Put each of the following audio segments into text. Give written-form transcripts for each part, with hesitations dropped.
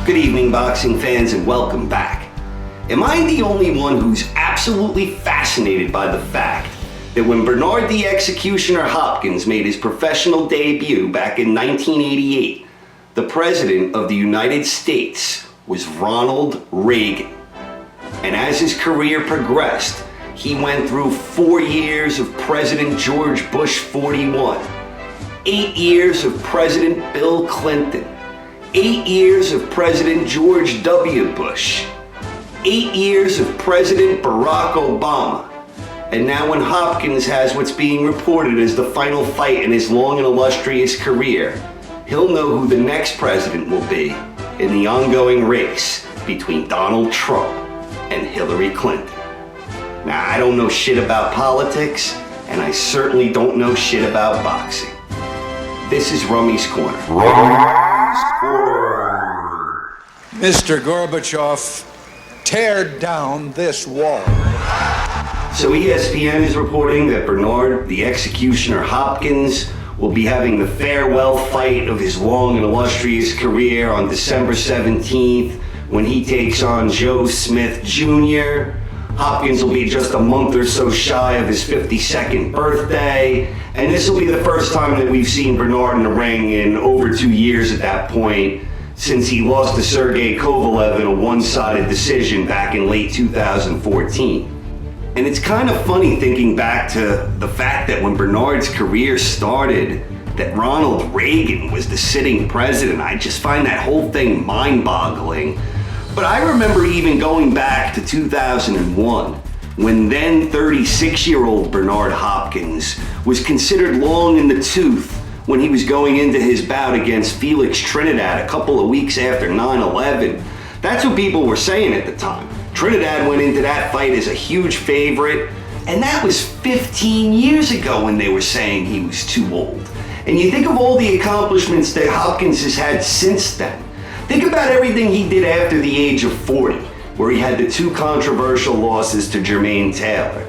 Good evening, boxing fans, and welcome back. Am I the only one who's absolutely fascinated by the fact that when Bernard the Executioner Hopkins made his professional debut back in 1988, the President of the United States was Ronald Reagan? And as his career progressed, he went through 4 years of President George Bush 41, 8 years of President Bill Clinton, 8 years of President George W. Bush, 8 years of President Barack Obama, and now when Hopkins has what's being reported as the final fight in his long and illustrious career, he'll know who the next president will be in the ongoing race between Donald Trump and Hillary Clinton. Now, I don't know shit about politics, and I certainly don't know shit about boxing. This is Rummy's Corner. Mr. Gorbachev, tear down this wall. So ESPN is reporting that Bernard the Executioner Hopkins will be having the farewell fight of his long and illustrious career on December 17th when he takes on Joe Smith Jr. Hopkins will be just a month or so shy of his 52nd birthday, and this will be the first time that we've seen Bernard in the ring in over 2 years at that point, since he lost to Sergey Kovalev in a one-sided decision back in late 2014. And it's kind of funny thinking back to the fact that when Bernard's career started, that Ronald Reagan was the sitting president. I just find that whole thing mind-boggling. But I remember even going back to 2001, when then 36-year-old Bernard Hopkins was considered long in the tooth when he was going into his bout against Felix Trinidad a couple of weeks after 9/11. That's what people were saying at the time. Trinidad went into that fight as a huge favorite, and that was 15 years ago when they were saying he was too old. And you think of all the accomplishments that Hopkins has had since then. Think about everything he did after the age of 40, where he had the 2 controversial losses to Jermaine Taylor.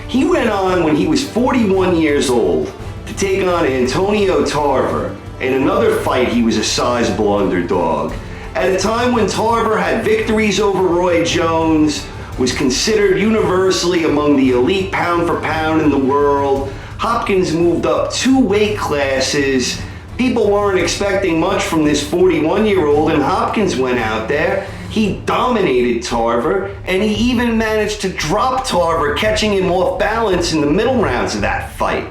He went on when he was 41 years old to take on Antonio Tarver. In another fight, he was a sizable underdog. At a time when Tarver had victories over Roy Jones, was considered universally among the elite pound for pound in the world, Hopkins moved up 2 weight classes. People weren't expecting much from this 41-year-old, and Hopkins went out there. He dominated Tarver, and he even managed to drop Tarver, catching him off balance in the middle rounds of that fight.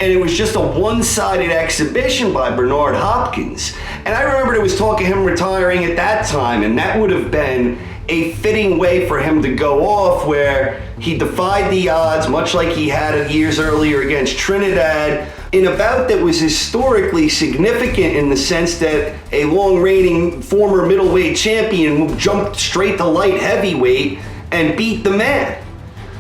And it was just a one-sided exhibition by Bernard Hopkins. And I remember there was talk of him retiring at that time, and that would have been a fitting way for him to go off, where he defied the odds, much like he had years earlier against Trinidad, in a bout that was historically significant in the sense that a long-reigning former middleweight champion jumped straight to light heavyweight and beat the man.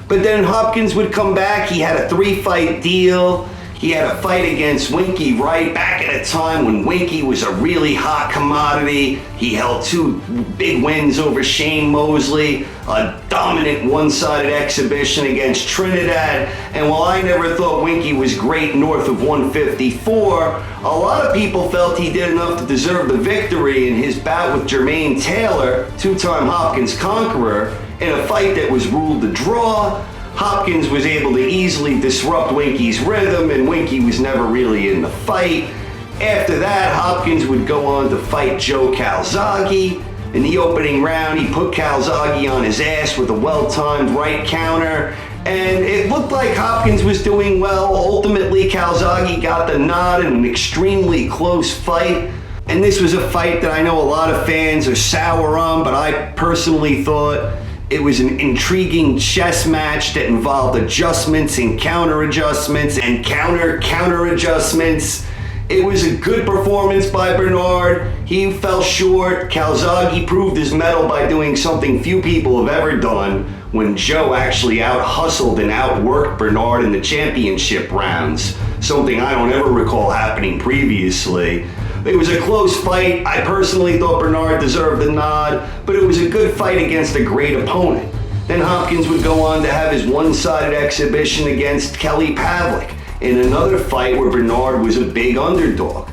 But then Hopkins would come back. He had a 3-fight deal. He had a fight against Winky Wright back at a time when Winky was a really hot commodity. He held 2 big wins over Shane Mosley, a dominant one-sided exhibition against Trinidad. And while I never thought Winky was great north of 154, a lot of people felt he did enough to deserve the victory in his bout with Jermaine Taylor, 2-time Hopkins conqueror, in a fight that was ruled a draw. Hopkins was able to easily disrupt Winky's rhythm, and Winky was never really in the fight. After that, Hopkins would go on to fight Joe Calzaghe. In the opening round, he put Calzaghe on his ass with a well-timed right counter, and it looked like Hopkins was doing well. Ultimately, Calzaghe got the nod in an extremely close fight. And this was a fight that I know a lot of fans are sour on, but I personally thought it was an intriguing chess match that involved adjustments and counter adjustments and counter adjustments. It was a good performance by Bernard. He fell short. Calzaghe proved his mettle by doing something few people have ever done, when Joe actually out-hustled and outworked Bernard in the championship rounds, something I don't ever recall happening previously. It was a close fight. I personally thought Bernard deserved the nod, but it was a good fight against a great opponent. Then Hopkins would go on to have his one-sided exhibition against Kelly Pavlik in another fight where Bernard was a big underdog.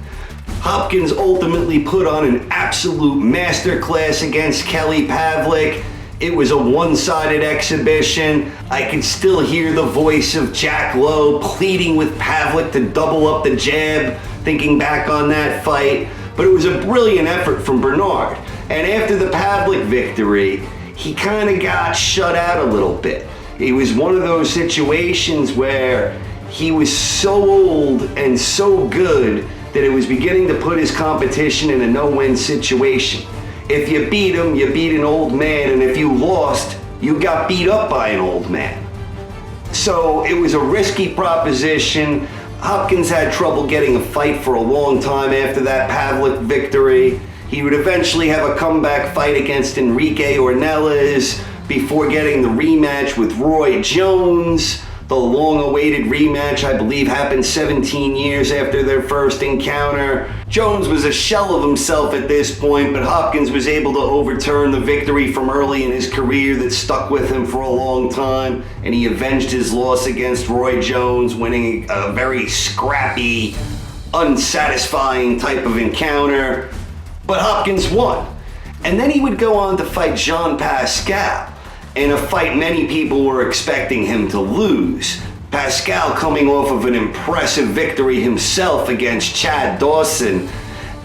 Hopkins ultimately put on an absolute masterclass against Kelly Pavlik. It was a one-sided exhibition. I can still hear the voice of Jack Lowe pleading with Pavlik to double up the jab, thinking back on that fight. But it was a brilliant effort from Bernard. And after the Pavlik victory, he kind of got shut out a little bit. It was one of those situations where he was so old and so good that it was beginning to put his competition in a no-win situation. If you beat him, you beat an old man, and if you lost, you got beat up by an old man. So it was a risky proposition. Hopkins had trouble getting a fight for a long time after that Pavlik victory. He would eventually have a comeback fight against Enrique Ornelas before getting the rematch with Roy Jones. The long-awaited rematch, I believe, happened 17 years after their first encounter. Jones was a shell of himself at this point, but Hopkins was able to overturn the victory from early in his career that stuck with him for a long time, and he avenged his loss against Roy Jones, winning a very scrappy, unsatisfying type of encounter. But Hopkins won. And then he would go on to fight Jean Pascal, in a fight many people were expecting him to lose. Pascal coming off of an impressive victory himself against Chad Dawson.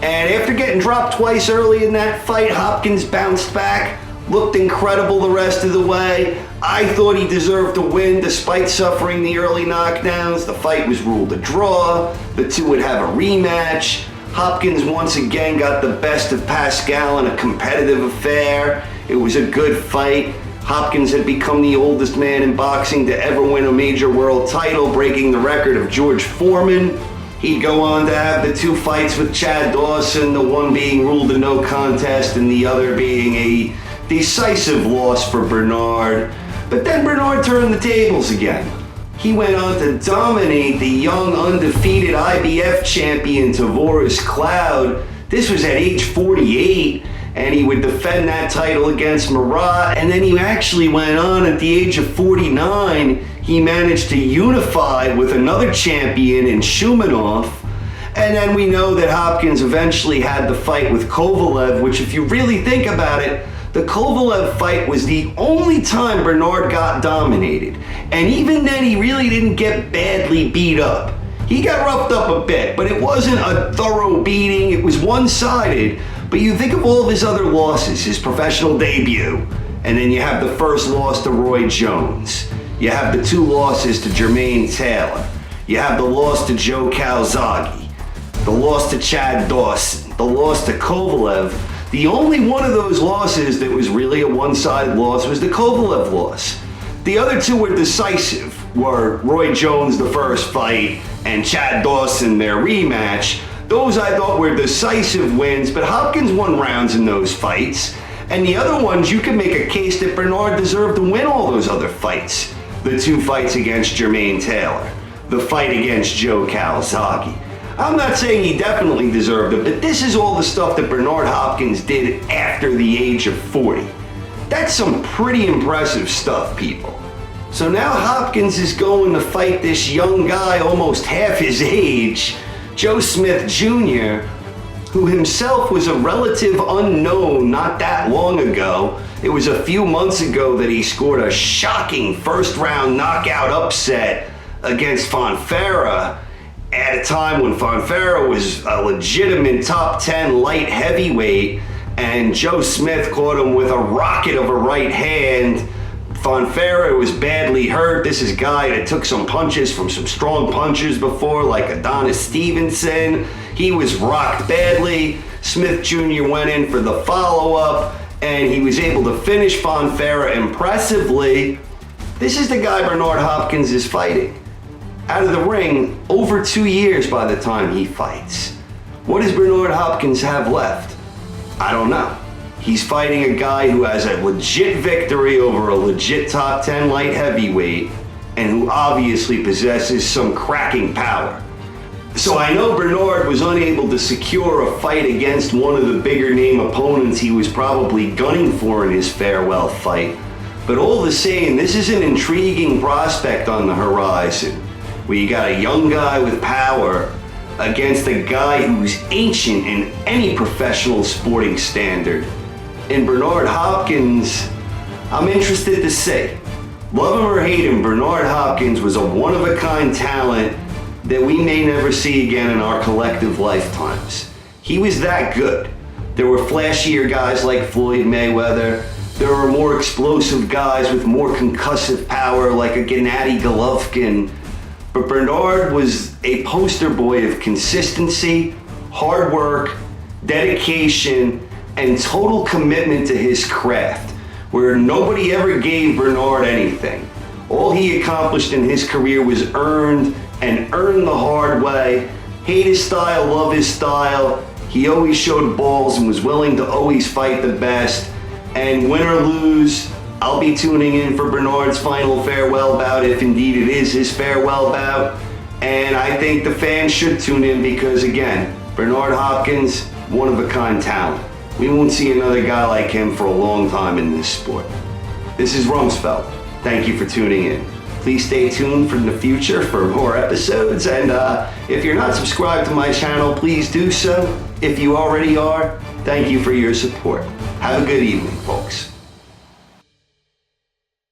And after getting dropped twice early in that fight, Hopkins bounced back, looked incredible the rest of the way. I thought he deserved to win despite suffering the early knockdowns. The fight was ruled a draw. The two would have a rematch. Hopkins once again got the best of Pascal in a competitive affair. It was a good fight. Hopkins had become the oldest man in boxing to ever win a major world title, breaking the record of George Foreman. He'd go on to have the two fights with Chad Dawson, the one being ruled a no contest and the other being a decisive loss for Bernard. But then Bernard turned the tables again. He went on to dominate the young undefeated IBF champion Tavoris Cloud. This was at age 48. And he would defend that title against Marat. And then he actually went on at the age of 49. He managed to unify with another champion in Shumanov. And then we know that Hopkins eventually had the fight with Kovalev, which if you really think about it, the Kovalev fight was the only time Bernard got dominated. And even then, he really didn't get badly beat up. He got roughed up a bit, but it wasn't a thorough beating. It was one-sided. But you think of all of his other losses, his professional debut, and then you have the first loss to Roy Jones. You have the two losses to Jermaine Taylor. You have the loss to Joe Calzaghe, the loss to Chad Dawson, the loss to Kovalev. The only one of those losses that was really a one-sided loss was the Kovalev loss. The other two were decisive, were Roy Jones the first fight and Chad Dawson their rematch. Those I thought were decisive wins, but Hopkins won rounds in those fights. And the other ones, you can make a case that Bernard deserved to win all those other fights. The two fights against Jermaine Taylor, the fight against Joe Calzaghe. I'm not saying he definitely deserved it, but this is all the stuff that Bernard Hopkins did after the age of 40. That's some pretty impressive stuff, people. So now Hopkins is going to fight this young guy almost half his age, Joe Smith Jr., who himself was a relative unknown not that long ago. It was a few months ago that he scored a shocking first-round knockout upset against Fonfara at a time when Fonfara was a legitimate top 10 light heavyweight, and Joe Smith caught him with a rocket of a right hand. Fonfara was badly hurt. This is a guy that took some punches from some strong punchers before, like Adonis Stevenson. He was rocked badly. Smith Jr. went in for the follow-up, and he was able to finish Fonfara impressively. This is the guy Bernard Hopkins is fighting. Out of the ring, over 2 years by the time he fights. What does Bernard Hopkins have left? I don't know. He's fighting a guy who has a legit victory over a legit top 10 light heavyweight and who obviously possesses some cracking power. So I know Bernard was unable to secure a fight against one of the bigger name opponents he was probably gunning for in his farewell fight. But all the same, this is an intriguing prospect on the horizon, where you got a young guy with power against a guy who's ancient in any professional sporting standard. In Bernard Hopkins, I'm interested to say, love him or hate him, Bernard Hopkins was a one-of-a-kind talent that we may never see again in our collective lifetimes. He was that good. There were flashier guys like Floyd Mayweather. There were more explosive guys with more concussive power like a Gennady Golovkin. But Bernard was a poster boy of consistency, hard work, dedication, and total commitment to his craft, where nobody ever gave Bernard anything. All he accomplished in his career was earned the hard way. Hate his style, love his style. He always showed balls and was willing to always fight the best. And win or lose, I'll be tuning in for Bernard's final farewell bout, if indeed it is his farewell bout. And I think the fans should tune in because, again, Bernard Hopkins, one-of-a-kind talent. We won't see another guy like him for a long time in this sport. This is Rumsfeld. Thank you for tuning in. Please stay tuned for the future for more episodes. And if you're not subscribed to my channel, please do so. If you already are, thank you for your support. Have a good evening, folks.